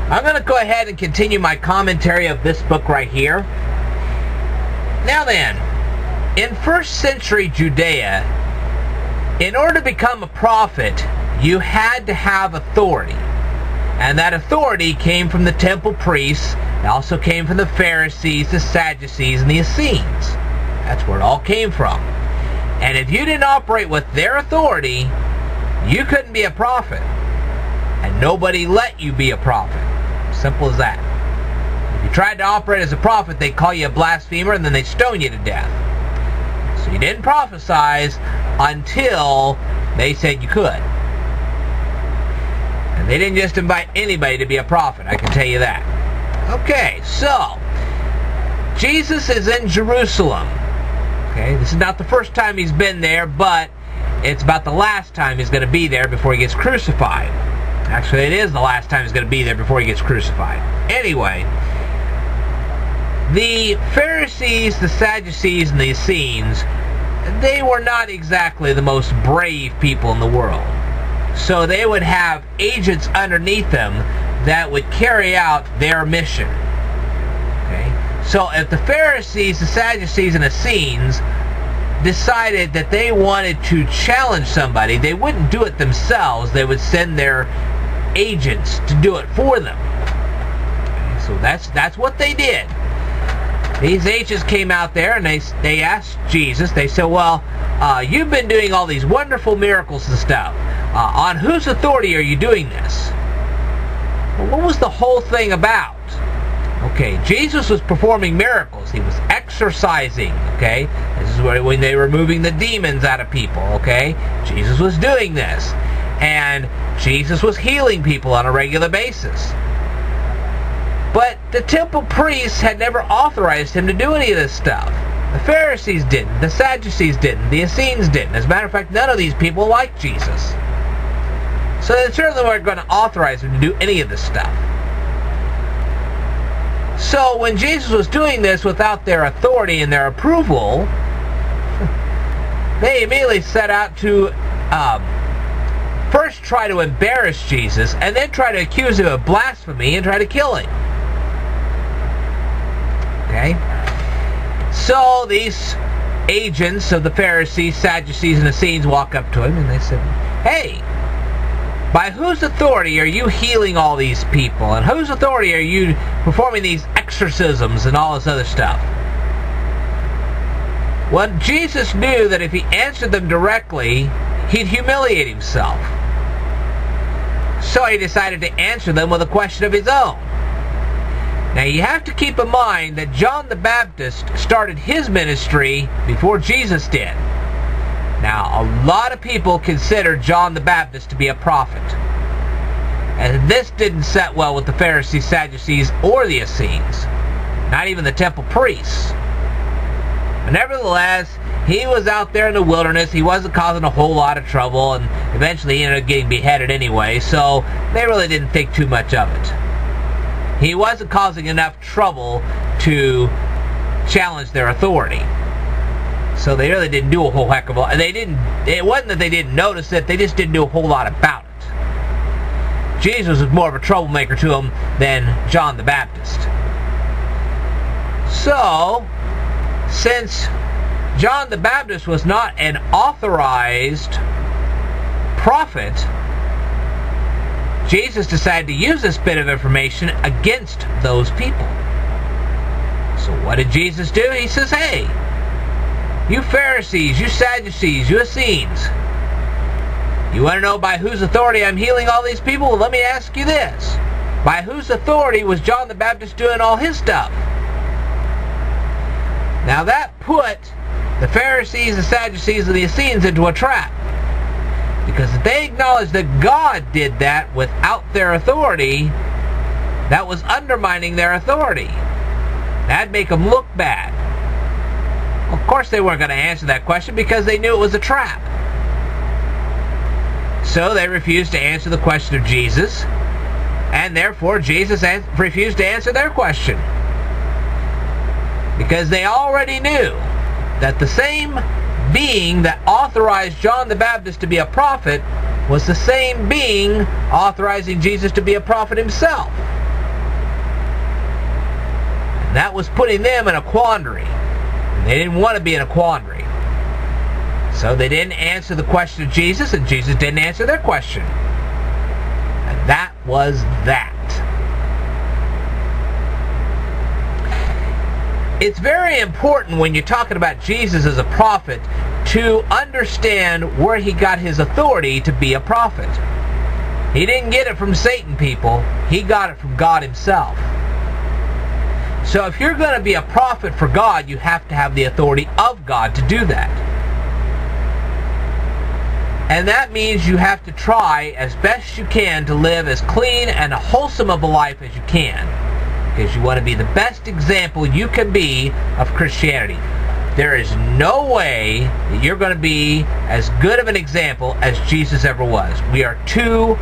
I'm going to go ahead and continue my commentary of this book right here. Now then, in 1st century Judea, in order to become a prophet, you had to have authority. And that authority came from the temple priests. It also came from the Pharisees, the Sadducees, and the Essenes. That's where it all came from. And if you didn't operate with their authority, you couldn't be a prophet. And nobody let you be a prophet. Simple as that. If you tried to operate as a prophet, they'd call you a blasphemer and then they'd stone you to death. So you didn't prophesy until they said you could. And they didn't just invite anybody to be a prophet, I can tell you that. Okay, so Jesus is in Jerusalem. Okay, this is not the first time he's been there, but it's about the last time he's going to be there before he gets crucified. Actually, it is the last time he's going to be there before he gets crucified. Anyway, the Pharisees, the Sadducees, and the Essenes, they were not exactly the most brave people in the world. So they would have agents underneath them that would carry out their mission. Okay? So if the Pharisees, the Sadducees, and Essenes decided that they wanted to challenge somebody, they wouldn't do it themselves. They would send their agents to do it for them. Okay, so that's what they did. These agents came out there and they asked Jesus, they said, well, you've been doing all these wonderful miracles and stuff. On whose authority are you doing this? Well, what was the whole thing about? Okay, Jesus was performing miracles. He was exorcising, okay? This is when they were moving the demons out of people, okay? Jesus was doing this. And Jesus was healing people on a regular basis. But the temple priests had never authorized him to do any of this stuff. The Pharisees didn't. The Sadducees didn't. The Essenes didn't. As a matter of fact, none of these people liked Jesus. So they certainly weren't going to authorize him to do any of this stuff. So when Jesus was doing this without their authority and their approval, they immediately set out to first try to embarrass Jesus and then try to accuse him of blasphemy and try to kill him. Okay? So these agents of the Pharisees, Sadducees, and Essenes walk up to him and they said, hey, by whose authority are you healing all these people? And whose authority are you performing these exorcisms and all this other stuff? Well, Jesus knew that if he answered them directly, he'd humiliate himself. So he decided to answer them with a question of his own. Now you have to keep in mind that John the Baptist started his ministry before Jesus did. Now, a lot of people consider John the Baptist to be a prophet. And this didn't set well with the Pharisees, Sadducees, or the Essenes. Not even the temple priests. But nevertheless, he was out there in the wilderness. He wasn't causing a whole lot of trouble, and eventually he ended up getting beheaded anyway, so they really didn't think too much of it. He wasn't causing enough trouble to challenge their authority. So they really didn't do a whole heck of a lot. It wasn't that they didn't notice it, they just didn't do a whole lot about it. Jesus was more of a troublemaker to them than John the Baptist. So, since John the Baptist was not an authorized prophet, Jesus decided to use this bit of information against those people. So what did Jesus do? He says, hey, you Pharisees, you Sadducees, you Essenes, you want to know by whose authority I'm healing all these people? Well, let me ask you this. By whose authority was John the Baptist doing all his stuff? Now that put the Pharisees, the Sadducees, and the Essenes into a trap. Because if they acknowledged that God did that without their authority, that was undermining their authority. That'd make them look bad. Of course they weren't going to answer that question because they knew it was a trap. So they refused to answer the question of Jesus, and therefore Jesus refused to answer their question. Because they already knew that the same being that authorized John the Baptist to be a prophet was the same being authorizing Jesus to be a prophet himself. That was putting them in a quandary. They didn't want to be in a quandary. So they didn't answer the question of Jesus, and Jesus didn't answer their question. And that was that. It's very important when you're talking about Jesus as a prophet to understand where he got his authority to be a prophet. He didn't get it from Satan, people. He got it from God himself. So if you're going to be a prophet for God, you have to have the authority of God to do that. And that means you have to try as best you can to live as clean and wholesome of a life as you can. Because you want to be the best example you can be of Christianity. There is no way that you're going to be as good of an example as Jesus ever was. We are too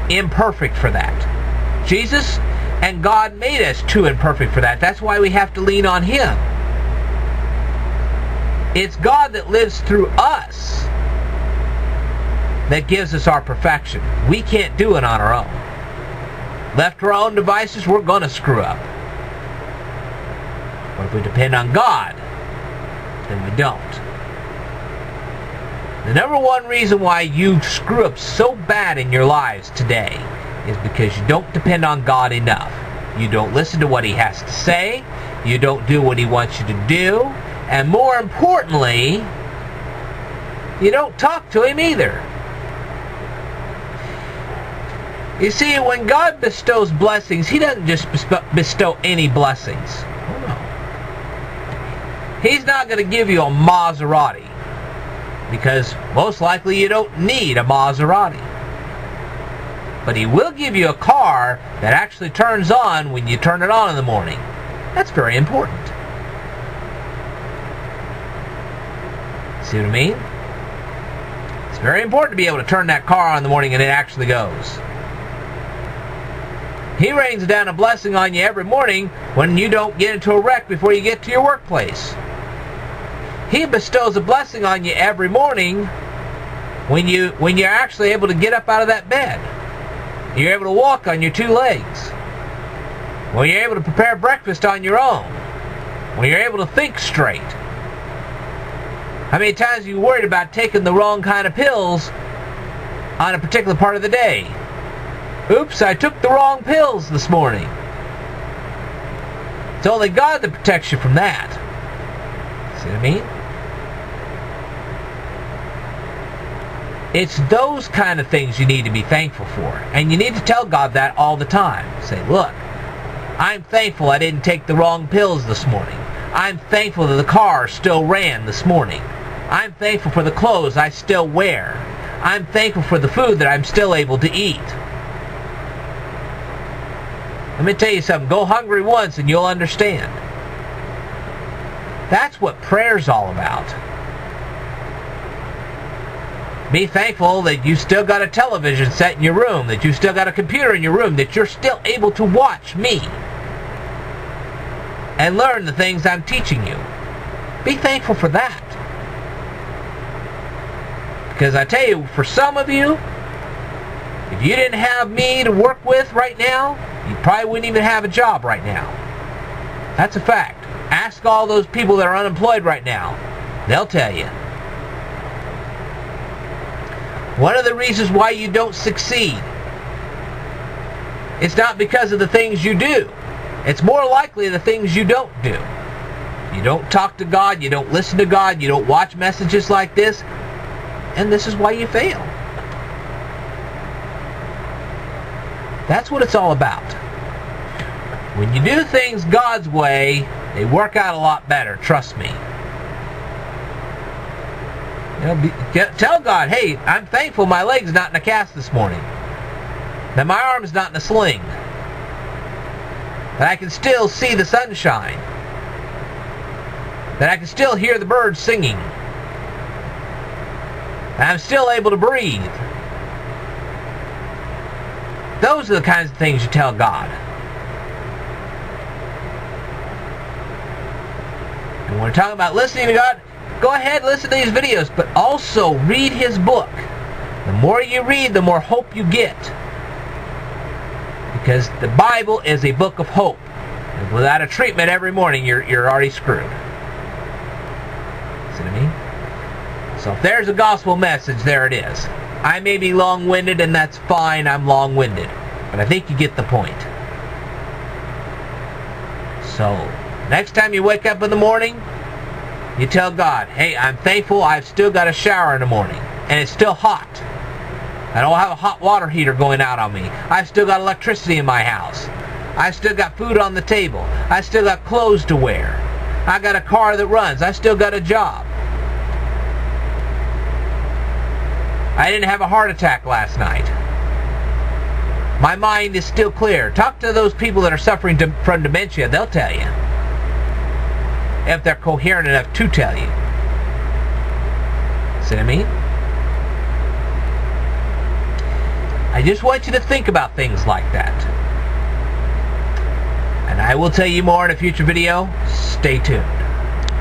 imperfect for that. Jesus and God made us too imperfect for that. That's why we have to lean on him. It's God that lives through us that gives us our perfection. We can't do it on our own. Left to our own devices, we're going to screw up. But if we depend on God, then we don't. The number one reason why you screw up so bad in your lives today is because you don't depend on God enough. You don't listen to what he has to say. You don't do what he wants you to do. And more importantly, you don't talk to him either. You see, when God bestows blessings, he doesn't just bestow any blessings. Oh, no. He's not going to give you a Maserati, because most likely you don't need a Maserati. But he will give you a car that actually turns on when you turn it on in the morning. That's very important. See what I mean? It's very important to be able to turn that car on in the morning and it actually goes. He rains down a blessing on you every morning when you don't get into a wreck before you get to your workplace. He bestows a blessing on you every morning when you're actually able to get up out of that bed. You're able to walk on your two legs. When you're able to prepare breakfast on your own. When you're able to think straight. How many times have you worried about taking the wrong kind of pills on a particular part of the day? Oops, I took the wrong pills this morning. It's only God that protects you from that. See what I mean? It's those kind of things you need to be thankful for. And you need to tell God that all the time. Say, look, I'm thankful I didn't take the wrong pills this morning. I'm thankful that the car still ran this morning. I'm thankful for the clothes I still wear. I'm thankful for the food that I'm still able to eat. Let me tell you something. Go hungry once and you'll understand. That's what prayer's all about. Be thankful that you still got a television set in your room, that you still got a computer in your room, that you're still able to watch me and learn the things I'm teaching you. Be thankful for that. Because I tell you, for some of you, if you didn't have me to work with right now, you probably wouldn't even have a job right now. That's a fact. Ask all those people that are unemployed right now. They'll tell you. One of the reasons why you don't succeed, it's not because of the things you do. It's more likely the things you don't do. You don't talk to God, you don't listen to God, you don't watch messages like this, and this is why you fail. That's what it's all about. When you do things God's way, they work out a lot better, trust me. Tell God, hey, I'm thankful my leg's not in a cast this morning. That my arm's not in a sling. That I can still see the sunshine. That I can still hear the birds singing. That I'm still able to breathe. Those are the kinds of things you tell God. And when we're talking about listening to God, go ahead, listen to these videos, but also read his book. The more you read, the more hope you get. Because the Bible is a book of hope. Without a treatment every morning, you're already screwed. See what I mean? So if there's a gospel message, there it is. I may be long-winded, and that's fine. I'm long-winded. But I think you get the point. So, next time you wake up in the morning, you tell God, hey, I'm thankful I've still got a shower in the morning, and it's still hot. I don't have a hot water heater going out on me. I've still got electricity in my house. I've still got food on the table. I still got clothes to wear. I got a car that runs. I still got a job. I didn't have a heart attack last night. My mind is still clear. Talk to those people that are suffering from dementia. They'll tell you. If they're coherent enough to tell you. See what I mean? I just want you to think about things like that. And I will tell you more in a future video. Stay tuned.